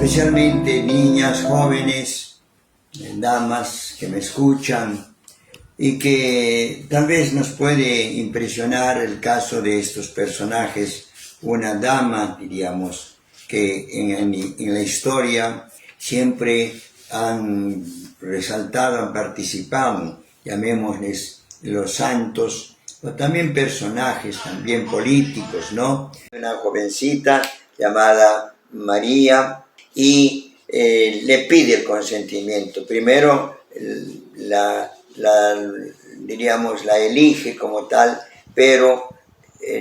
especialmente niñas, jóvenes, damas que me escuchan y que tal vez nos puede impresionar el caso de estos personajes, una dama, diríamos, que en la historia siempre han resaltado, han participado, llamémosles los santos, o también personajes, también políticos, ¿no? Una jovencita llamada María y le pide el consentimiento. Primero diríamos, la elige como tal, pero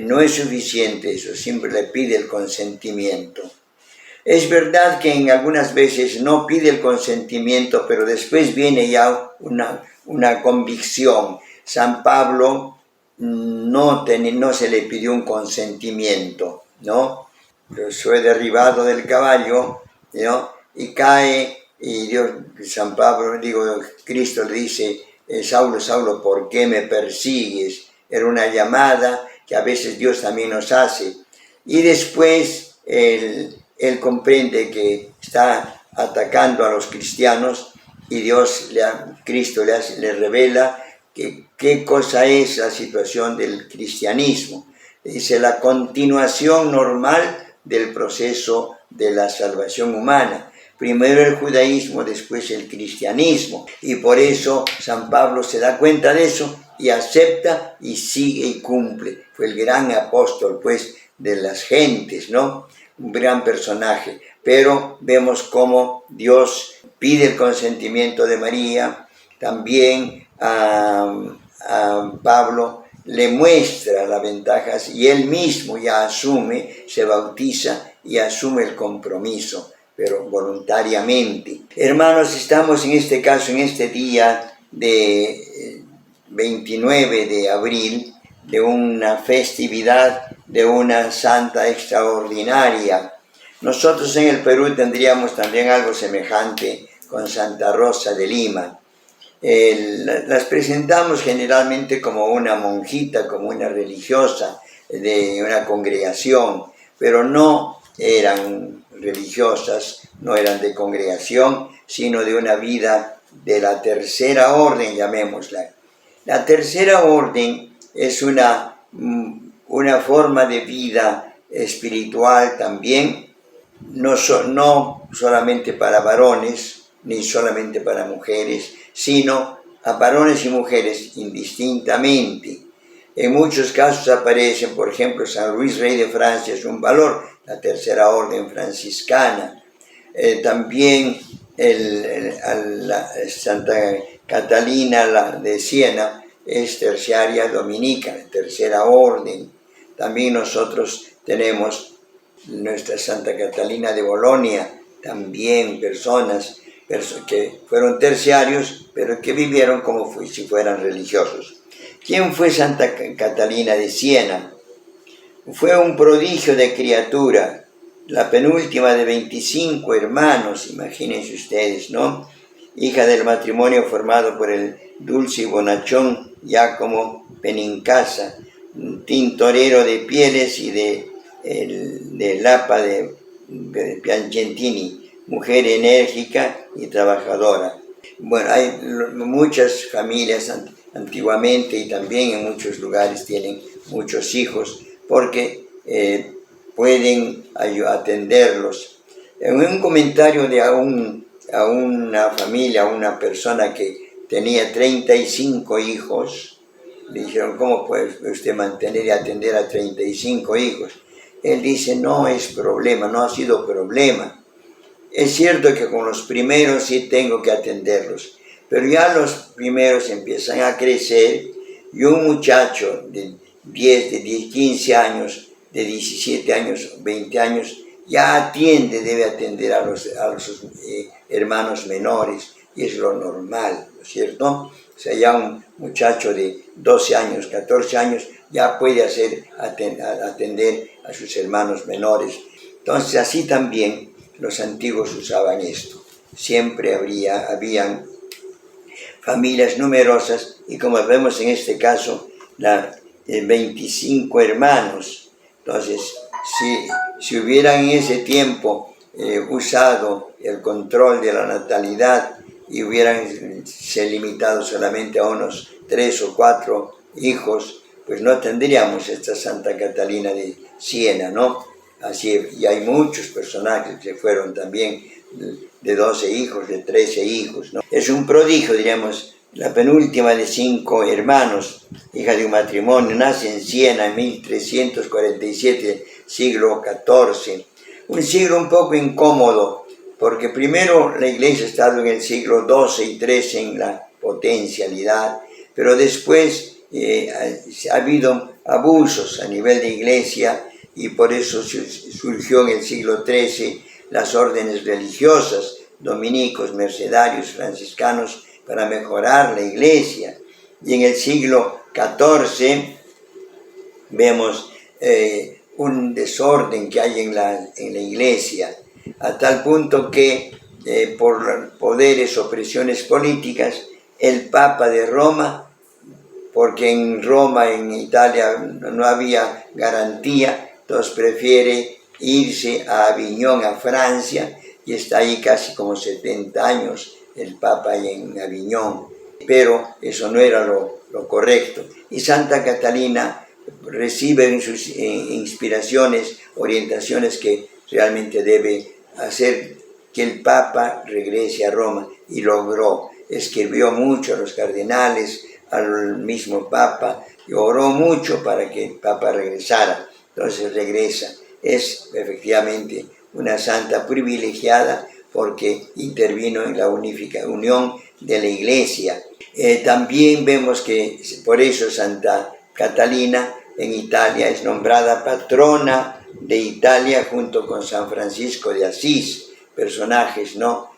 no es suficiente eso, siempre le pide el consentimiento. Es verdad que en algunas veces no pide el consentimiento, pero después viene ya una convicción. San Pablo no se le pidió un consentimiento, ¿no? Fue derribado del caballo, ¿no? Y cae, y San Pablo, Cristo le dice: Saulo, Saulo, ¿por qué me persigues? Era una llamada que a veces Dios también nos hace. Y después él comprende que está atacando a los cristianos y Cristo le revela qué cosa es la situación del cristianismo. Dice: la continuación normal del proceso de la salvación humana. Primero el judaísmo, después el cristianismo. Y por eso San Pablo se da cuenta de eso y acepta y sigue y cumple. Fue el gran apóstol, pues, de las gentes, ¿no? Un gran personaje. Pero vemos cómo Dios pide el consentimiento de María. También a Pablo le muestra las ventajas y él mismo ya asume, se bautiza y asume el compromiso, pero voluntariamente. Hermanos, estamos en este caso, en este día de 29 de abril, de una festividad de una santa extraordinaria. Nosotros en el Perú tendríamos también algo semejante con Santa Rosa de Lima. Las presentamos generalmente como una monjita, como una religiosa de una congregación, pero no eran religiosas, no eran de congregación, sino de una vida de la tercera orden, llamémosla. La tercera orden es una forma de vida espiritual también, no solamente para varones, ni solamente para mujeres, sino a varones y mujeres indistintamente. En muchos casos aparecen, por ejemplo, San Luis Rey de Francia es un valor, la tercera orden franciscana. También Santa Catalina de Siena es terciaria dominica, tercera orden. También nosotros tenemos nuestra Santa Catalina de Bolonia, también personas que fueron terciarios, pero que vivieron como si fueran religiosos. ¿Quién fue Santa Catalina de Siena? Fue un prodigio de criatura, la penúltima de 25 hermanos, imagínense ustedes, ¿no? Hija del matrimonio formado por el dulce y bonachón Giacomo Benincasa, tintorero de pieles y de Lapa de Piacentini, mujer enérgica y trabajadora. Bueno, hay muchas familias antiguamente y también en muchos lugares tienen muchos hijos porque pueden atenderlos. En un comentario de a una familia, a una persona que tenía 35 hijos, le dijeron: ¿cómo puede usted mantener y atender a 35 hijos? Él dice: no es problema, no ha sido problema. Es cierto que con los primeros sí tengo que atenderlos, pero ya los primeros empiezan a crecer y un muchacho de 15 años, de 17 años, 20 años, ya debe atender a los hermanos menores, y es lo normal, ¿no es cierto? O sea, ya un muchacho de 12 años, 14 años, ya puede atender a sus hermanos menores. Entonces, así también los antiguos usaban esto. Siempre habían familias numerosas y, como vemos en este caso, 25 hermanos. Entonces, si hubieran en ese tiempo usado el control de la natalidad y hubieran se limitado solamente a unos 3 o 4 hijos, pues no tendríamos esta Santa Catalina de Siena, ¿no? Así, y hay muchos personajes que fueron también de 12 hijos, de 13 hijos, ¿no? Es un prodigio, diríamos, la penúltima de 5 hermanos, hija de un matrimonio, nace en Siena en 1347, siglo XIV. Un siglo un poco incómodo, porque primero la Iglesia ha estado en el siglo XII y XIII en la potencialidad, pero después ha habido abusos a nivel de Iglesia y por eso surgió en el siglo XIII las órdenes religiosas, dominicos, mercedarios, franciscanos, para mejorar la Iglesia. Y en el siglo XIV vemos un desorden que hay en la Iglesia, a tal punto que por poderes o presiones políticas, el Papa de Roma, porque en Roma, en Italia, no había garantía, entonces prefiere irse a Aviñón, a Francia, y está ahí casi como 70 años el Papa en Aviñón, pero eso no era lo correcto. Y Santa Catalina recibe en sus inspiraciones, orientaciones que realmente debe hacer que el Papa regrese a Roma, y logró. Escribió mucho a los cardenales, al mismo Papa, y oró mucho para que el Papa regresara. Entonces regresa. Es efectivamente una santa privilegiada porque intervino en la unión de la Iglesia. También vemos que por eso Santa Catalina en Italia es nombrada patrona de Italia junto con San Francisco de Asís, personajes, ¿no?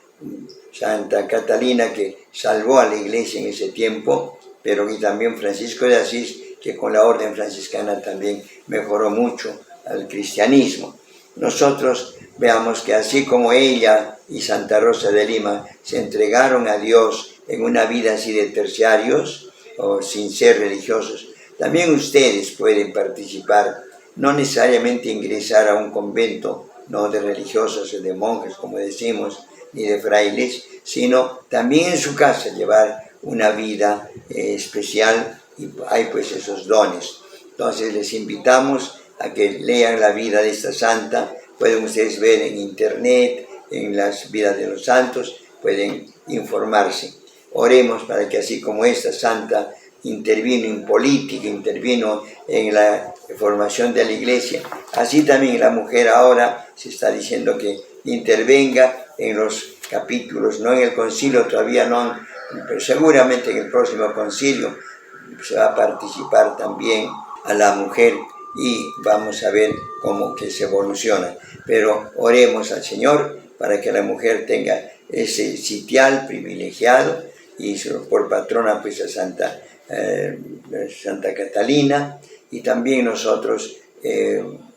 Santa Catalina que salvó a la Iglesia en ese tiempo, pero y también Francisco de Asís, que con la orden franciscana también mejoró mucho al cristianismo. Nosotros veamos que así como ella y Santa Rosa de Lima se entregaron a Dios en una vida así de terciarios o sin ser religiosos, también ustedes pueden participar, no necesariamente ingresar a un convento, no de religiosos o de monjes, como decimos, ni de frailes, sino también en su casa llevar una vida especial, y hay pues esos dones. Entonces les invitamos a que lean la vida de esta santa. Pueden ustedes ver en internet, en las vidas de los santos, pueden informarse. Oremos para que así como esta santa intervino en política, intervino en la formación de la Iglesia, así también la mujer ahora se está diciendo que intervenga en los capítulos, no en el concilio, todavía no, pero seguramente en el próximo concilio se va a participar también a la mujer y vamos a ver cómo que se evoluciona. Pero oremos al Señor para que la mujer tenga ese sitial privilegiado y por patrona pues a Santa Catalina, y también nosotros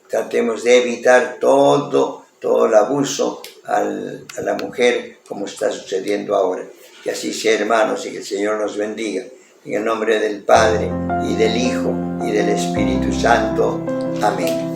tratemos de evitar todo el abuso a la mujer como está sucediendo ahora. Que así sea, hermanos, y que el Señor nos bendiga. En el nombre del Padre, y del Hijo, y del Espíritu Santo. Amén.